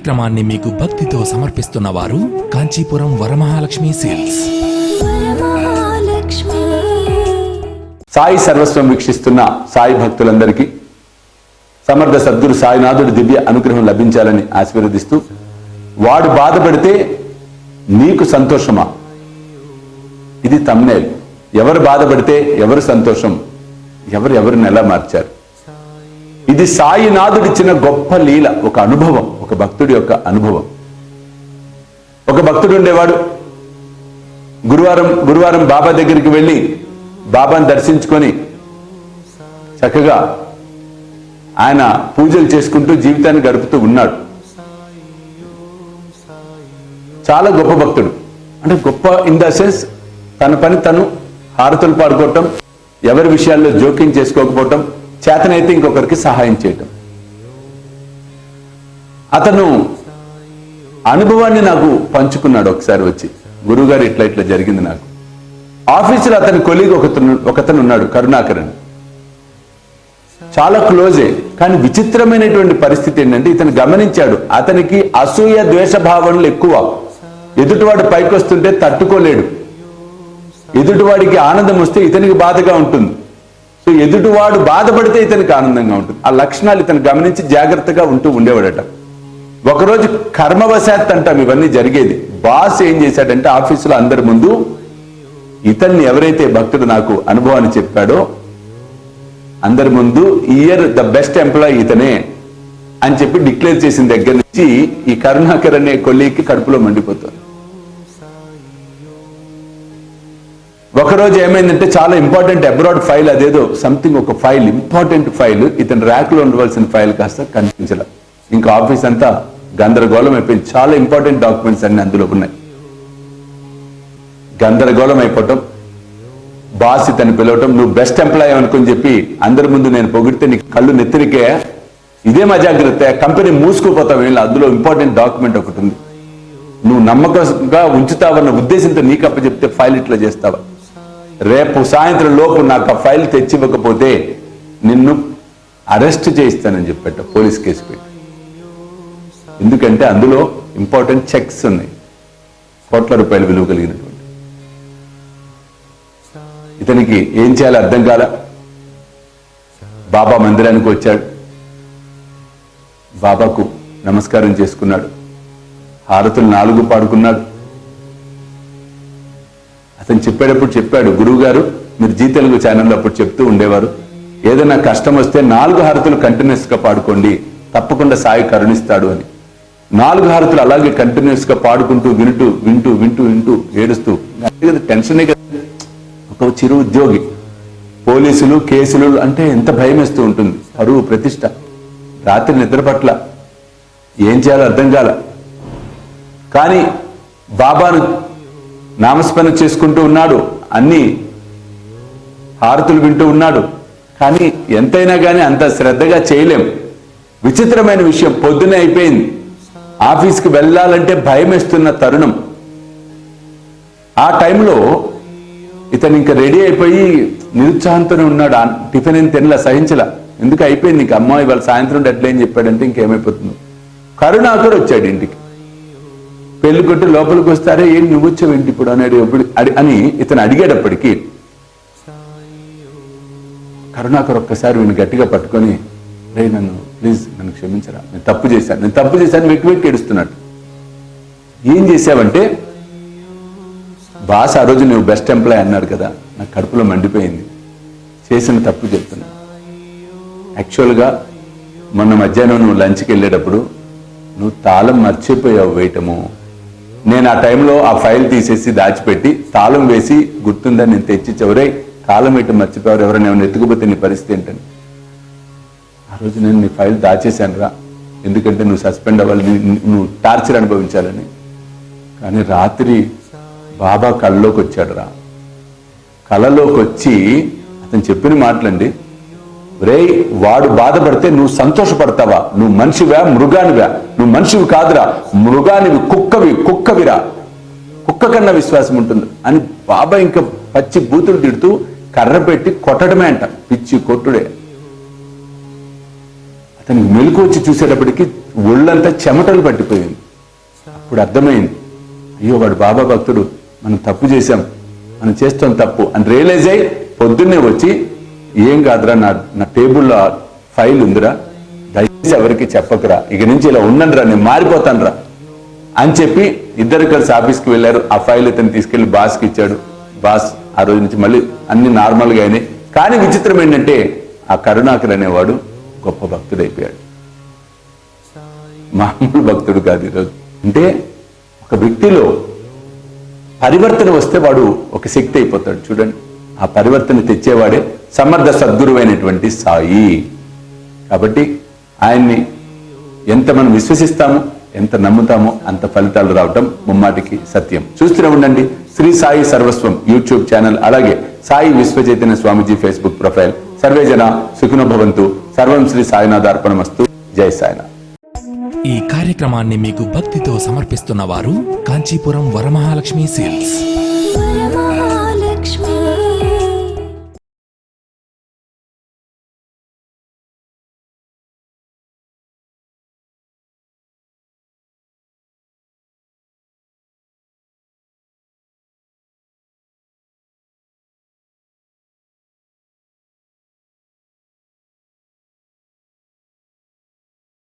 కార్యక్రమాన్ని మీకు భక్తితో సమర్పిస్తున్న వారు కాంచీపురం వరమహాలక్ష్మి సేల్స్. సాయి సర్వస్వం వీక్షిస్తున్న సాయి భక్తులందరికీ సమర్థ సద్గురు సాయినాథుడి దివ్య అనుగ్రహం లభించాలని ఆశీర్వదిస్తూ, వాడు బాధపడితే నీకు సంతోషమా, ఇది థంబ్నెయిల్. ఎవరు బాధపడితే ఎవరు సంతోషం, ఎవరిని ఎలా మార్చారు. ఇది సాయినాథుడిచ్చిన గొప్ప లీల, ఒక అనుభవం, ఒక భక్తుడి యొక్క అనుభవం. ఒక భక్తుడు ఉండేవాడు. గురువారం బాబా దగ్గరికి వెళ్ళి బాబాను దర్శించుకొని చక్కగా ఆయన పూజలు చేసుకుంటూ జీవితాన్ని గడుపుతూ ఉన్నాడు. చాలా గొప్ప భక్తుడు. అంటే గొప్ప ఇన్ ద సెన్స్, తన పని తను హారతులు పాడుకోవటం, ఎవరి విషయాల్లో జోక్యం చేసుకోకపోవటం, చేతనైతే ఇంకొకరికి సహాయం చేయటం. అతను అనుభవాన్ని నాకు పంచుకున్నాడు. ఒకసారి వచ్చి, గురువుగారు ఇట్లా జరిగింది నాకు. ఆఫీసులో అతని కొలీగ్ ఒకతను ఉన్నాడు, కరుణాకరన్. చాలా క్లోజే. కానీ విచిత్రమైనటువంటి పరిస్థితి ఏంటంటే, ఇతను గమనించాడు, అతనికి అసూయ ద్వేషభావనలు ఎక్కువ. ఎదుటివాడు పైకి వస్తుంటే తట్టుకోలేడు. ఎదుటివాడికి ఆనందం వస్తే ఇతనికి బాధగా ఉంటుంది. సో ఎదుటివాడు బాధపడితే ఇతనికి ఆనందంగా ఉంటుంది. ఆ లక్షణాలు ఇతను గమనించి జాగ్రత్తగా ఉండేవాడట. ఒకరోజు కర్మవశాత్ అంటాం ఇవన్నీ జరిగేది. బాస్ ఏం చేశాడంటే, ఆఫీసులో అందరి ముందు ఇతన్ని, ఎవరైతే భక్తుడు నాకు అనుభవాన్ని చెప్పాడో, అందరి ముందు ఇయర్ ద బెస్ట్ ఎంప్లాయీ ఇతనే అని చెప్పి డిక్లేర్ చేసిన దగ్గర నుంచి ఈ కరుణాకర్ అనే కొలీగ్కి కడుపులో మండిపోతుంది. ఒకరోజు ఏమైందంటే, చాలా ఇంపార్టెంట్ అబ్రాడ్ ఫైల్, అదేదో సంథింగ్ ఒక ఫైల్, ఇంపార్టెంట్ ఫైల్, ఇతను ర్యాక్లో ఉండవలసిన ఫైల్ కాస్త కనిపించలే. ఇంకా ఆఫీస్ అంతా గందరగోళం అయిపోయింది. చాలా ఇంపార్టెంట్ డాక్యుమెంట్స్ అన్ని అందులో ఉన్నాయి. గందరగోళం అయిపోవటం, బాస్ ఇతను పిలవటం, నువ్వు బెస్ట్ ఎంప్లాయీ అనుకుని చెప్పి అందరి ముందు నేను పొగిడితే నీకు కళ్ళు నెత్తిరికే, ఇదే మా జాగ్రత్త, కంపెనీ మూసుకుపోతావు, వీళ్ళు అందులో ఇంపార్టెంట్ డాక్యుమెంట్ ఒకటి ఉంది, నువ్వు నమ్మకంగా ఉంచుతావన్న ఉద్దేశంతో నీకు అప్పచెప్తే ఫైల్ ఇట్లా చేస్తావా, రేపు సాయంత్రం లోపు నాకు ఆ ఫైల్ తెచ్చివ్వకపోతే నిన్ను అరెస్ట్ చేయిస్తానని చెప్పట, పోలీస్ కేసు పెట్టి. ఎందుకంటే అందులో ఇంపార్టెంట్ చెక్స్ ఉన్నాయి, కోట్ల రూపాయలు విలువ కలిగినటువంటి. ఇతనికి ఏం చేయాలో అర్థం కాల. బాబా మందిరానికి వచ్చాడు, బాబాకు నమస్కారం చేసుకున్నాడు, హారతులు 4 పాడుకున్నాడు. అతను చెప్పాడు, గురువు గారు మీరు జీ తెలుగు ఛానల్లో అప్పుడు చెప్తూ ఉండేవారు, ఏదైనా కష్టం వస్తే 4 హారతులు కంటిన్యూస్ గా పాడుకోండి, తప్పకుండా సాయి కరుణిస్తాడు అని. 4 హారతులు అలాగే కంటిన్యూస్ గా పాడుకుంటూ వింటూ ఏడుస్తూ, టెన్షనే కదా. ఒక చిరు ఉద్యోగి, పోలీసులు కేసులు అంటే ఎంత భయం వేస్తూ ఉంటుంది, పరువు ప్రతిష్ట. రాత్రి నిద్ర పట్ల, ఏం చేయాలో అర్థం కాల. కానీ బాబాను నామస్మరణ చేసుకుంటూ ఉన్నాడు, అన్ని హారతులు వింటూ ఉన్నాడు. కానీ ఎంతైనా కానీ అంత శ్రద్ధగా చేయలేం. విచిత్రమైన విషయం, పొద్దునే అయిపోయింది, ఆఫీస్కి వెళ్ళాలంటే భయం వేస్తున్న తరుణం. ఆ టైంలో ఇతను ఇంకా రెడీ అయిపోయి నిరుత్సాహంతోనే ఉన్నాడు. టిఫిన్ ఏం తినలా, సహించలా. ఎందుకు అయిపోయింది ఇంక, అమ్మ ఇవాళ సాయంత్రం డెడ్లైన్ చెప్పాడంటే ఇంకేమైపోతుంది. కరుణాకర్ వచ్చాడు ఇంటికి. పెళ్లి కొట్టి లోపలికి వస్తారే, ఏం నువ్వు వచ్చావు ఇంటి ఇప్పుడు అని ఇతను అడిగేటప్పటికీ కరుణాకర్ ఒక్కసారి వీడిని గట్టిగా పట్టుకొని, రే ప్లీజ్ నన్ను క్షమించరా, నేను తప్పు చేశాను వెక్కి ఏడుస్తున్నాడు. ఏం చేశావంటే, బాస్ ఆ రోజు నువ్వు బెస్ట్ ఎంప్లాయ్ అన్నాడు కదా, నాకు కడుపులో మండిపోయింది, చేసిన తప్పు చెప్తున్నా. యాక్చువల్గా మొన్న మధ్యాహ్నం నువ్వు లంచ్కి వెళ్ళేటప్పుడు నువ్వు తాళం మర్చిపోయావు వేయటము. నేను ఆ టైంలో ఆ ఫైల్ తీసేసి దాచిపెట్టి తాళం వేసి గుర్తుందని నేను తెచ్చి చివరై తాళం వేయటం మర్చిపోయారు, ఎవరైనా ఏమైనా ఎత్తుకుపోతే నీ పరిస్థితి ఏంటని. ఆ రోజు నేను నీ ఫైల్ దాచేశాను రా, ఎందుకంటే నువ్వు సస్పెండ్ అవ్వాలి, నువ్వు టార్చర్ అనుభవించాలని. కానీ రాత్రి బాబా కళ్ళలోకి వచ్చాడు రా. కళలోకి వచ్చి అతను చెప్పిన మాటలండి, రే వాడు బాధపడితే నువ్వు సంతోషపడతావా, నువ్వు మనిషివా మృగానివా, నువ్వు మనిషివి కాదురా, మృగానివి, కుక్కవిరా, కుక్క కన్నా విశ్వాసం ఉంటుంది అని బాబా ఇంకా పచ్చి బూతులు తిడుతూ కర్ర పెట్టి కొట్టడమే అంట, పిచ్చి కొట్టుడే. అతనికి మెలకు వచ్చి చూసేటప్పటికి ఒళ్ళంతా చెమటలు పట్టిపోయింది. అప్పుడు అర్థమైంది, అయ్యో వాడు బాబా భక్తుడు, మనం తప్పు చేశాం, మనం చేస్తాం తప్పు అని రియలైజ్ అయ్యి పొద్దున్నే వచ్చి, ఏం కాదురా, నా టేబుల్లో ఫైల్ ఉందిరా, దయచేసి ఎవరికి చెప్పకురా, ఇక నుంచి ఇలా ఉండండిరా, నేను మారిపోతానురా అని చెప్పి ఇద్దరు కలిసి ఆఫీస్కి వెళ్ళారు. ఆ ఫైల్ ఇతను తీసుకెళ్లి బాస్కి ఇచ్చాడు. బాస్ ఆ రోజు నుంచి మళ్ళీ అన్ని నార్మల్గా అయినాయి. కానీ విచిత్రం ఏంటంటే ఆ కరుణాకర్ అనేవాడు గొప్ప భక్తుడైపోయాడు. మామూలు భక్తుడు కాదు ఈరోజు. అంటే ఒక వ్యక్తిలో పరివర్తన వస్తే వాడు ఒక శక్తి అయిపోతాడు. చూడండి, ఆ పరివర్తన తెచ్చేవాడే సమర్థ సద్గురువైనటువంటి సాయి. కాబట్టి ఆయన్ని ఎంత మనం విశ్వసిస్తామో, ఎంత నమ్ముతామో అంత ఫలితాలు రావటం ముమ్మాటికి సత్యం. చూస్తూనే ఉండండి శ్రీ సాయి సర్వస్వం యూట్యూబ్ ఛానల్, అలాగే సాయి విశ్వచైతన్య స్వామిజీ ఫేస్బుక్ ప్రొఫైల్. సర్వే జన సుఖినో భవంతు. సర్వం శ్రీ సాయినాథార్పణమస్తు. జై సాయినాథ్. ఈ కార్యక్రమాన్ని మీకు భక్తితో సమర్పిస్తున్న వారు కాంచీపురం వరమహాలక్ష్మి సిల్క్స్.